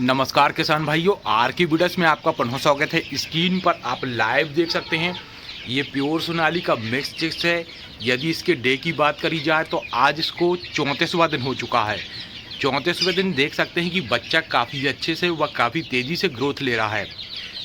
नमस्कार किसान भाइयों, आर की वीडियोस में आपका पुनः स्वागत है। स्क्रीन पर आप लाइव देख सकते हैं, ये प्योर सोनाली का मिक्स चिक्स है। यदि इसके डे की बात करी जाए तो आज इसको 34वां दिन हो चुका है। 34वें दिन देख सकते हैं कि बच्चा काफ़ी अच्छे से व काफ़ी तेज़ी से ग्रोथ ले रहा है।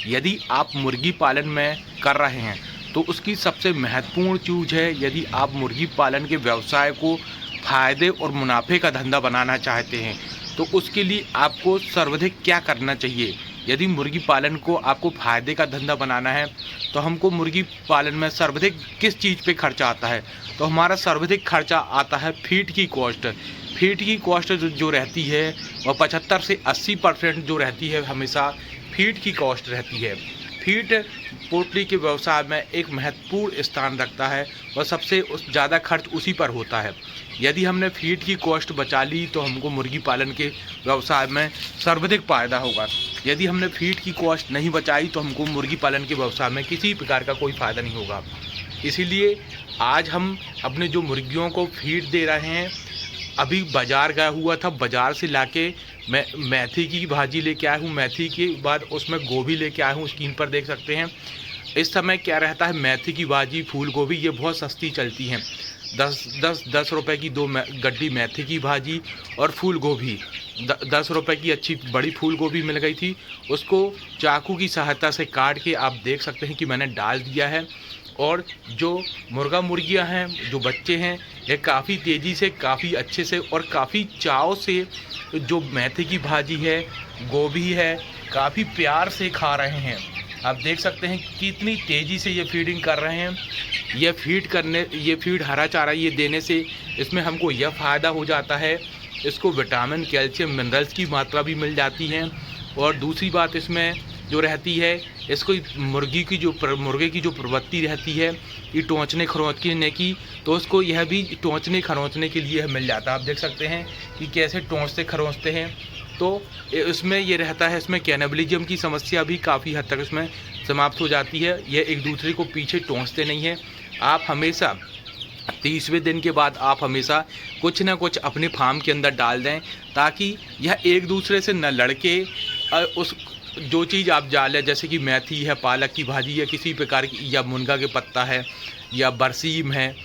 यदि आप मुर्गी पालन में कर रहे हैं तो उसकी सबसे महत्वपूर्ण चीज़ है, यदि आप मुर्गी पालन के व्यवसाय को फ़ायदे और मुनाफे का धंधा बनाना चाहते हैं तो उसके लिए आपको सर्वाधिक क्या करना चाहिए। यदि मुर्गी पालन को आपको फ़ायदे का धंधा बनाना है तो हमको मुर्गी पालन में सर्वाधिक किस चीज़ पे खर्चा आता है, तो हमारा सर्वाधिक खर्चा आता है फीड की कॉस्ट। फीड की कॉस्ट जो रहती है वह 75 से 80% जो रहती है, हमेशा फीड की कॉस्ट रहती है। फीड पोल्ट्री के व्यवसाय में एक महत्वपूर्ण स्थान रखता है, वह सबसे ज़्यादा खर्च उसी पर होता है। यदि हमने फीड की कॉस्ट बचा ली तो हमको मुर्गी पालन के व्यवसाय में सर्वाधिक फ़ायदा होगा। यदि हमने फीड की कॉस्ट नहीं बचाई तो हमको मुर्गी पालन के व्यवसाय में किसी प्रकार का कोई फ़ायदा नहीं होगा। इसीलिए आज हम अपने जो मुर्गियों को फीड दे रहे हैं, अभी बाज़ार गया हुआ था, बाज़ार से लाके मैं मेथी की भाजी लेके आया हूँ। मेथी के बाद उसमें गोभी लेके आया हूँ। स्क्रीन पर देख सकते हैं इस समय क्या रहता है, मेथी की भाजी, फूल गोभी ये बहुत सस्ती चलती हैं। 10 रुपए की 2 गड्डी मेथी की भाजी और फूल गोभी 10 रुपए की अच्छी बड़ी फूल गोभी मिल गई थी। उसको चाकू की सहायता से काट के आप देख सकते हैं कि मैंने डाल दिया है। और जो मुर्गियां हैं, जो बच्चे हैं, ये काफ़ी तेज़ी से, काफ़ी अच्छे से और काफ़ी चाव से जो मेथी की भाजी है, गोभी है, काफ़ी प्यार से खा रहे हैं। आप देख सकते हैं कितनी तेज़ी से ये फीडिंग कर रहे हैं। ये फीड हरा चारा ये देने से इसमें हमको यह फ़ायदा हो जाता है, इसको विटामिन, कैल्शियम, मिनरल्स की मात्रा भी मिल जाती है। और दूसरी बात इसमें जो रहती है, इसको मुर्गे की जो प्रवृत्ति रहती है कि टोंचने खरोंचने की, तो उसको यह भी टोंचने खरोंचने के लिए मिल जाता है। आप देख सकते हैं कि कैसे टोंचते खरोंचते हैं। तो इसमें ये रहता है, इसमें कैनिबलिज्म की समस्या भी काफ़ी हद तक इसमें समाप्त हो जाती है। ये एक दूसरे को पीछे टोंचते नहीं हैं। आप हमेशा 30वें दिन के बाद आप हमेशा कुछ ना कुछ अपने फार्म के अंदर डाल दें, ताकि यह एक दूसरे से न लड़के उस जो चीज़ आप डालें, जैसे कि मेथी है, पालक की भाजी या किसी प्रकार की, या मुनगा के पत्ता है या बरसीम है,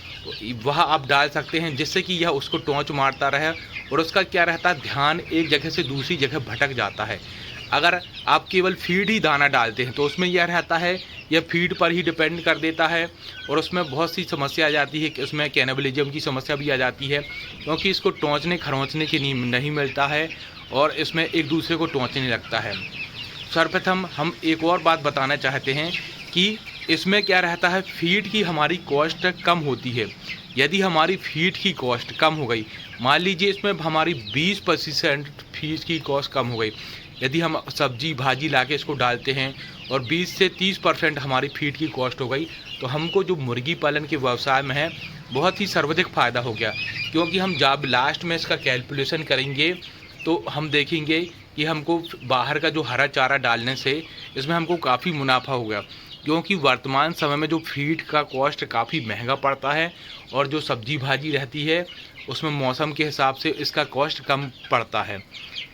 वह आप डाल सकते हैं, जिससे कि यह उसको टोंच मारता रहे। और उसका क्या रहता है, ध्यान एक जगह से दूसरी जगह भटक जाता है। अगर आप केवल फीड ही दाना डालते हैं तो उसमें यह रहता है, यह फीड पर ही डिपेंड कर देता है और उसमें बहुत सी समस्या आ जाती है कि उसमें कैनिबलिज्म की समस्या भी आ जाती है, क्योंकि इसको टोंचने खरोंचने की नहीं मिलता है और इसमें एक दूसरे को टोंचने लगता है। सर्वप्रथम हम एक और बात बताना चाहते हैं कि इसमें क्या रहता है, फीड की हमारी कॉस्ट कम होती है। यदि हमारी फीड की कॉस्ट कम हो गई, मान लीजिए इसमें हमारी 20% फीड की कॉस्ट कम हो गई, यदि हम सब्जी भाजी लाके इसको डालते हैं और 20 से 30% हमारी फीड की कॉस्ट हो गई, तो हमको जो मुर्गी पालन के व्यवसाय में है बहुत ही सर्वाधिक फ़ायदा हो गया। क्योंकि हम जब लास्ट में इसका कैलकुलेशन करेंगे तो हम देखेंगे कि हमको बाहर का जो हरा चारा डालने से इसमें हमको काफ़ी मुनाफा हो गया। क्योंकि वर्तमान समय में जो फीड का कॉस्ट काफ़ी महंगा पड़ता है और जो सब्जी भाजी रहती है उसमें मौसम के हिसाब से इसका कॉस्ट कम पड़ता है।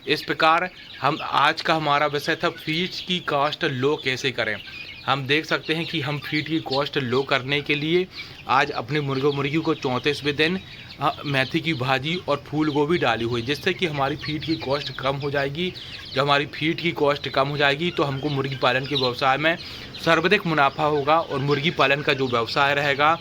इस प्रकार हम आज का हमारा विषय था, फीड की कॉस्ट लो कैसे करें। हम देख सकते हैं कि हम फीड की कॉस्ट लो करने के लिए आज अपने मुर्गी को 34वें दिन मेथी की भाजी और फूल गोभी डाली हुई, जिससे कि हमारी फीड की कॉस्ट कम हो जाएगी। जब हमारी फीड की कॉस्ट कम हो जाएगी तो हमको मुर्गी पालन के व्यवसाय में सर्वाधिक मुनाफा होगा और मुर्गी पालन का जो व्यवसाय रहेगा